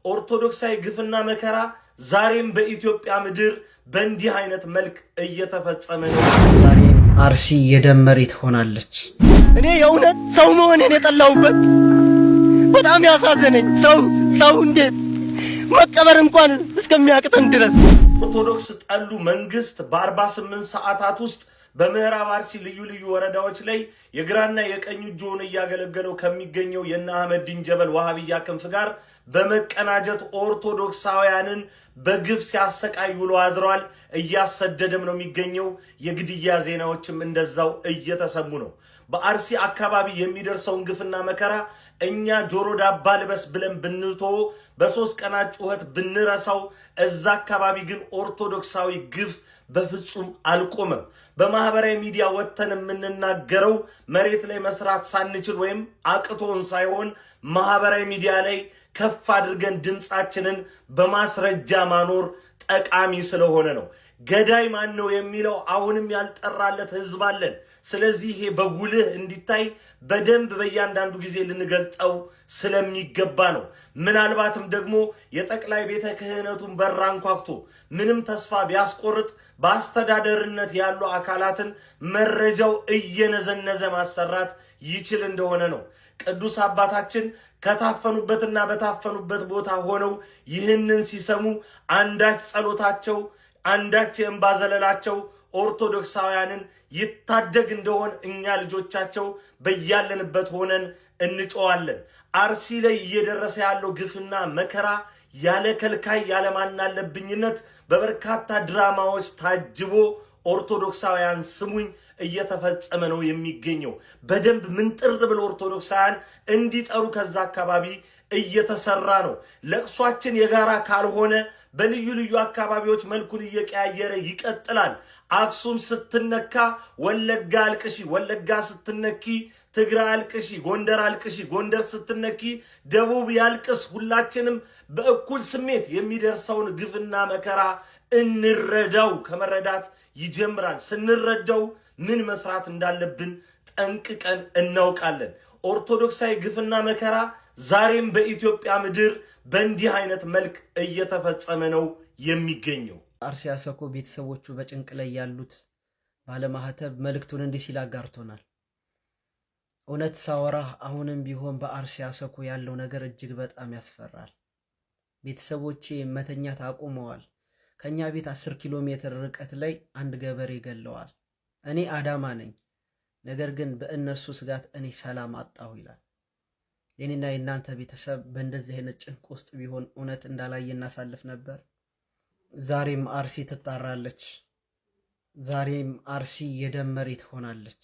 ኦርቶዶክሳዊ ግፍና መከራ ዛሬም በኢትዮጵያ ምድር በእንዲህ አይነት መልክ እየተፈጸመ ነው። ዛሬም አርሲ የደም መሬት ሆናለች። እኔ የእውነት ሰው መሆኔን የጠላሁበት በጣም ያሳዘነኝ ሰው እንዴት መቀበር እንኳን እስከሚያቅተን ድረስ ኦርቶዶክስ ጠሉ መንግስት በ48 ሰዓታት ውስጥ በምዕራብ አርሲ ልዩ ልዩ ወረዳዎች ላይ የግራና የቀኝ እጁን እያገለገለው ከሚገኘው የነ አህመዲን ጀበል ዋሃብያ ክንፍ ጋር በመቀናጀት ኦርቶዶክሳውያንን በግፍ ሲያሰቃይ ውሎ አድሯል። እያሰደደም ነው የሚገኘው። የግድያ ዜናዎችም እንደዛው እየተሰሙ ነው። በአርሲ አካባቢ የሚደርሰውን ግፍና መከራ እኛ ጆሮ ዳባ ልበስ ብለን ብንቶ በሶስት ቀናት ጩኸት ብንረሳው፣ እዛ አካባቢ ግን ኦርቶዶክሳዊ ግፍ በፍጹም አልቆመም። በማህበራዊ ሚዲያ ወጥተን የምንናገረው መሬት ላይ መስራት ሳንችል ወይም አቅቶን ሳይሆን ማህበራዊ ሚዲያ ላይ ከፍ አድርገን ድምጻችንን በማስረጃ ማኖር ጠቃሚ ስለሆነ ነው። ገዳይ ማን ነው የሚለው አሁንም ያልጠራለት ህዝብ አለን። ስለዚህ ይሄ በጉልህ እንዲታይ በደንብ በእያንዳንዱ ጊዜ ልንገልጠው ስለሚገባ ነው። ምናልባትም ደግሞ የጠቅላይ ቤተ ክህነቱን በር አንኳኩቶ ምንም ተስፋ ቢያስቆርጥ በአስተዳደርነት ያሉ አካላትን መረጃው እየነዘነዘ ማሰራት ይችል እንደሆነ ነው። ቅዱስ አባታችን ከታፈኑበትና በታፈኑበት ቦታ ሆነው ይህንን ሲሰሙ አንዳች ጸሎታቸው፣ አንዳች የእንባ ዘለላቸው ኦርቶዶክሳውያንን ይታደግ እንደሆን እኛ ልጆቻቸው በያለንበት ሆነን እንጮዋለን። አርሲ ላይ እየደረሰ ያለው ግፍና መከራ ያለ ከልካይ ያለ ማናለብኝነት በበርካታ ድራማዎች ታጅቦ ኦርቶዶክሳውያን ስሙኝ እየተፈጸመ ነው የሚገኘው። በደንብ ምንጥር ብሎ ኦርቶዶክሳውያን እንዲጠሩ ከዛ አካባቢ እየተሰራ ነው። ለቅሷችን የጋራ ካልሆነ በልዩ ልዩ አካባቢዎች መልኩን እየቀያየረ ይቀጥላል። አክሱም ስትነካ ወለጋ አልቅሺ፣ ወለጋ ስትነኪ ትግራይ አልቅሺ፣ ጎንደር አልቅሺ፣ ጎንደር ስትነኪ ደቡብ ያልቅስ። ሁላችንም በእኩል ስሜት የሚደርሰውን ግፍና መከራ እንረዳው። ከመረዳት ይጀምራል። ስንረዳው ምን መስራት እንዳለብን ጠንቅቀን እናውቃለን። ኦርቶዶክሳዊ ግፍና መከራ ዛሬም በኢትዮጵያ ምድር በእንዲህ አይነት መልክ እየተፈጸመ ነው የሚገኘው። አርሲ አሰኮ ቤተሰቦቹ በጭንቅ ላይ ያሉት ባለማህተብ መልእክቱን እንዲህ ሲል አጋርቶናል። እውነት ሳወራህ አሁንም ቢሆን በአርሲ አሰኮ ያለው ነገር እጅግ በጣም ያስፈራል። ቤተሰቦቼ መተኛት አቁመዋል። ከኛ ቤት 10 ኪሎ ሜትር ርቀት ላይ አንድ ገበሬ ገለዋል። እኔ አዳማ ነኝ፣ ነገር ግን በእነርሱ ስጋት እኔ ሰላም አጣሁ ይላል። የኔና የእናንተ ቤተሰብ በእንደዚህ አይነት ጭንቅ ውስጥ ቢሆን እውነት እንዳላየ እናሳልፍ ነበር። ዛሬም አርሲ ትጣራለች። ዛሬም አርሲ የደም መሬት ሆናለች።